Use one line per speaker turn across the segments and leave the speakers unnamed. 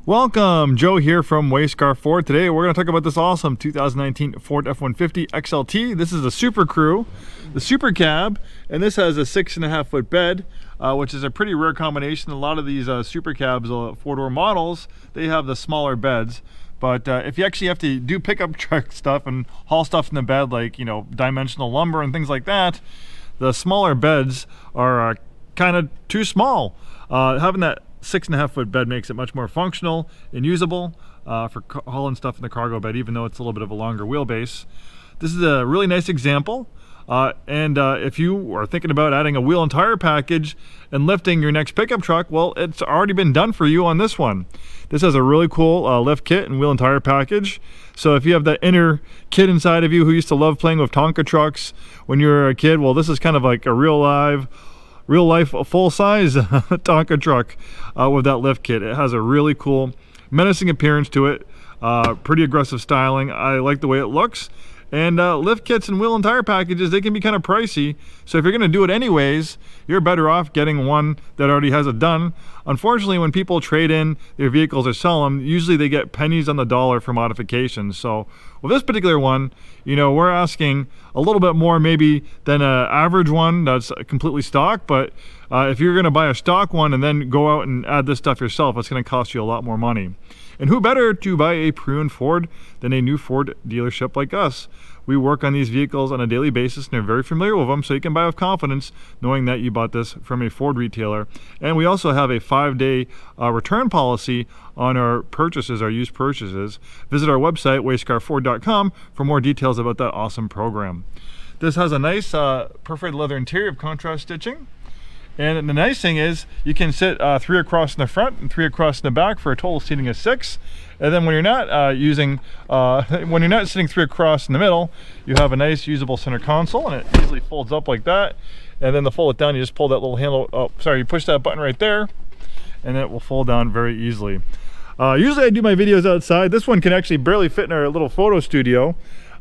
Welcome, Joe here from Way Scarff Ford. Today we're going to talk about this awesome 2019 Ford F-150 XLT. This is a SuperCrew, the Super Cab, and this has a 6.5 foot bed, which is a pretty rare combination. A lot of these Super Cabs, four-door models, they have the smaller beds. But if you actually have to do pickup truck stuff and haul stuff in the bed, like, you know, dimensional lumber and things like that, the smaller beds are kind of too small. Having that 6.5 foot bed makes it much more functional and usable for hauling stuff in the cargo bed, even though it's a little bit of a longer wheelbase. This is a really nice example. If you are thinking about adding a wheel and tire package and lifting your next pickup truck, well, it's already been done for you on this one. This has a really cool lift kit and wheel and tire package. So if you have that inner kid inside of you who used to love playing with Tonka trucks when you were a kid, well, this is kind of like a real life full-size Tonka truck with that lift kit. It has a really cool menacing appearance to it, pretty aggressive styling. I like the way it looks. And lift kits and wheel and tire packages, they can be kind of pricey. So if you're going to do it anyways, you're better off getting one that already has it done. Unfortunately, when people trade in their vehicles or sell them, usually they get pennies on the dollar for modifications. So with this particular one, you know, we're asking a little bit more maybe than an average one that's completely stock. But if you're going to buy a stock one and then go out and add this stuff yourself, it's going to cost you a lot more money. And who better to buy a pre-owned Ford than a new Ford dealership like us? We work on these vehicles on a daily basis and are very familiar with them, so you can buy with confidence knowing that you bought this from a Ford retailer. And we also have a 5-day return policy on our purchases, our used purchases. Visit our website, wayscarfford.com, for more details about that awesome program. This has a nice perforated leather interior of contrast stitching. And the nice thing is you can sit 3 across in the front and 3 across in the back for a total seating of 6. And then when you're not when you're not sitting 3 across in the middle, you have a nice usable center console, and it easily folds up like that. And then to fold it down, you just pull that little handle. Oh, sorry, you push that button right there, and it will fold down very easily. Usually I do my videos outside. This one can actually barely fit in our little photo studio.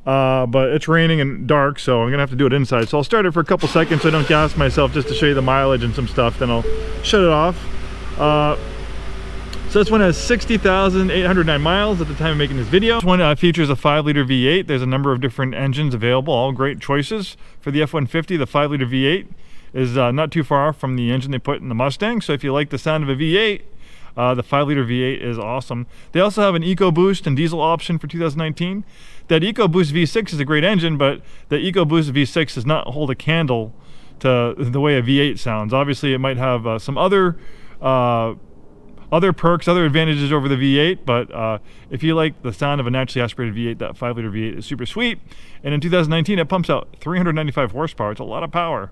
But it's raining and dark, so I'm gonna have to do it inside. So I'll start it for a couple seconds so I don't gas myself, just to show you the mileage and some stuff, then I'll shut it off. So this one has 60,809 miles at the time of making this video. This one features a 5-liter V8. There's a number of different engines available, all great choices. For the F-150, the 5-liter V8 is not too far off from the engine they put in the Mustang. So if you like the sound of a V8, the 5-liter V8 is awesome. They also have an EcoBoost and diesel option for 2019. That EcoBoost V6 is a great engine, but the EcoBoost V6 does not hold a candle to the way a V8 sounds. Obviously, it might have some other perks, other advantages over the V8, but if you like the sound of a naturally aspirated V8, that 5-liter V8 is super sweet. And in 2019, it pumps out 395 horsepower. It's a lot of power.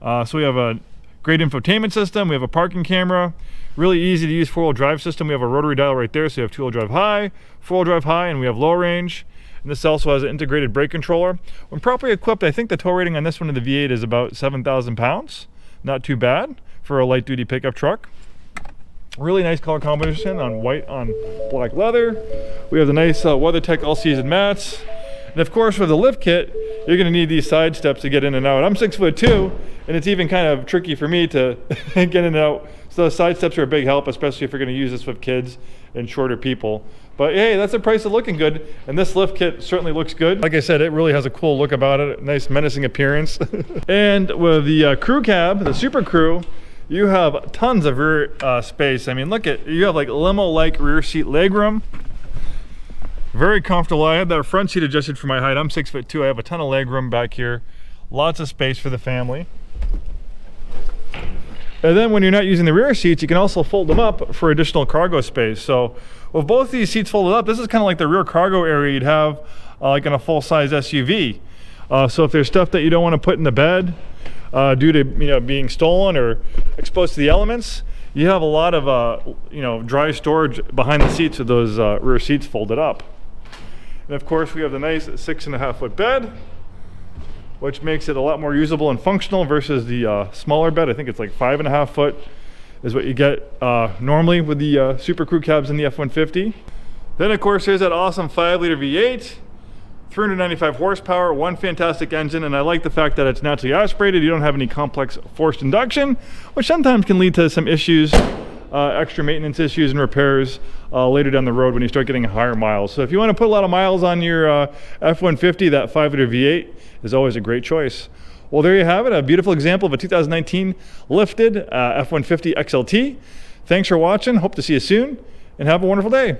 So we have a great infotainment system. We have a parking camera. Really easy to use 4-wheel drive system. We have a rotary dial right there, so you have 2-wheel drive high, 4-wheel drive high, and we have low range. And this also has an integrated brake controller. When properly equipped, I think the tow rating on this one of the V8 is about 7,000 pounds. Not too bad for a light duty pickup truck. Really nice color combination on white on black leather. We have the nice WeatherTech all-season mats. And of course, with the lift kit, you're gonna need these side steps to get in and out. I'm 6'2", and it's even kind of tricky for me to get in and out. So the side steps are a big help, especially if you're gonna use this with kids and shorter people. But hey, that's the price of looking good, and this lift kit certainly looks good. Like I said, it really has a cool look about it, nice menacing appearance. And with the crew cab, the SuperCrew, you have tons of rear space. I mean, look at, you have like limo-like rear seat legroom. Very comfortable. I had that front seat adjusted for my height. I'm 6'2". I have a ton of legroom back here. Lots of space for the family. And then when you're not using the rear seats, you can also fold them up for additional cargo space. So with both these seats folded up, this is kind of like the rear cargo area you'd have like in a full-size SUV. So if there's stuff that you don't want to put in the bed due to being stolen or exposed to the elements, you have a lot of dry storage behind the seats with those rear seats folded up. And of course, we have the nice 6.5 foot bed, which makes it a lot more usable and functional versus the smaller bed. I think it's like 5.5 foot is what you get normally with the SuperCrew cabs in the F-150. Then of course, there's that awesome 5-liter V8, 395 horsepower, one fantastic engine, and I like the fact that it's naturally aspirated. You don't have any complex forced induction, which sometimes can lead to some issues extra maintenance issues and repairs later down the road when you start getting higher miles. So if you want to put a lot of miles on your F-150, that 5-liter V8 is always a great choice. Well, there you have it, a beautiful example of a 2019 lifted F-150 XLT. Thanks for watching. Hope to see you soon, and have a wonderful day.